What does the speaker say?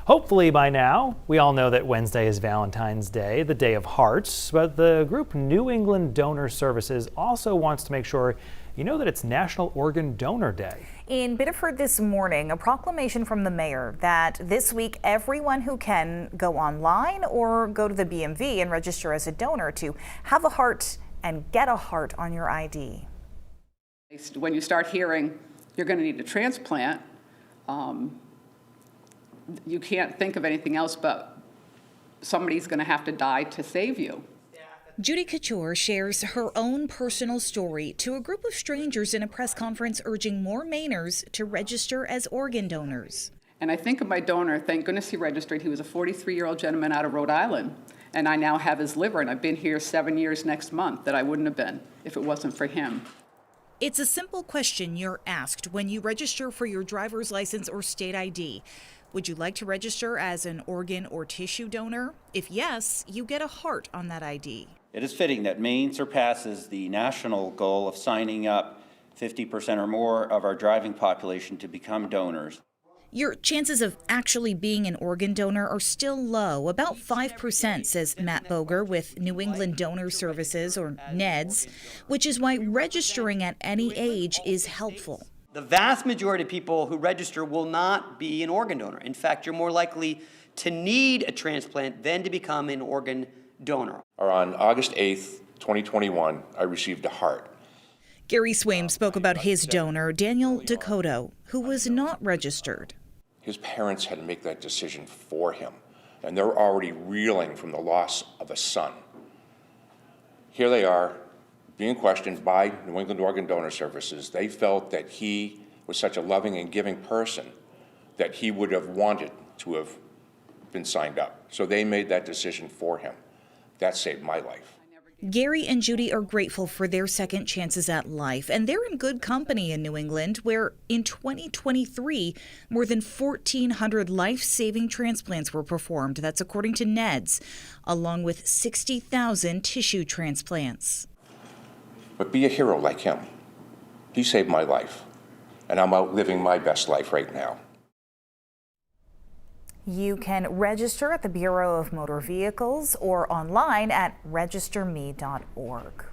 Hopefully by now, we all know that Wednesday is Valentine's Day, the day of hearts, but the group New England Donor Services also wants to make sure you know that it's National Organ Donor Day. In Biddeford this morning, a proclamation from the mayor that this week everyone who can go online or go to the BMV and register as a donor to have a heart and get a heart on your ID. When you start hearing you're going to need a transplant, you can't think of anything else but somebody's going to have to die to save you. Judy Couture shares her own personal story to a group of strangers in a press conference urging more Mainers to register as organ donors. And I think of my donor, thank goodness he registered. He was a 43-year-old gentleman out of Rhode Island, and I now have his liver, and I've been here 7 years next month that I wouldn't have been if it wasn't for him. It's a simple question you're asked when you register for your driver's license or state ID. Would you like to register as an organ or tissue donor? If yes, you get a heart on that ID. It is fitting that Maine surpasses the national goal of signing up 50% or more of our driving population to become donors. Your chances of actually being an organ donor are still low, about 5%, says Matt Boger with New England Donor Services, or NEDS, which is why registering at any age is helpful. The vast majority of people who register will not be an organ donor. In fact, you're more likely to need a transplant than to become an organ donor. On August 8th, 2021, I received a heart. Gary Swaim spoke about his donor, Daniel Dakota, who was not registered. His parents had to make that decision for him, and they're already reeling from the loss of a son. Here they are, being questioned by New England Organ Donor Services. They felt that he was such a loving and giving person that he would have wanted to have been signed up. So they made that decision for him. That saved my life. Gary and Judy are grateful for their second chances at life, and they're in good company in New England, where in 2023, more than 1,400 life-saving transplants were performed. That's according to NEDS, along with 60,000 tissue transplants. But be a hero like him. He saved my life, and I'm out living my best life right now. You can register at the Bureau of Motor Vehicles or online at registerme.org.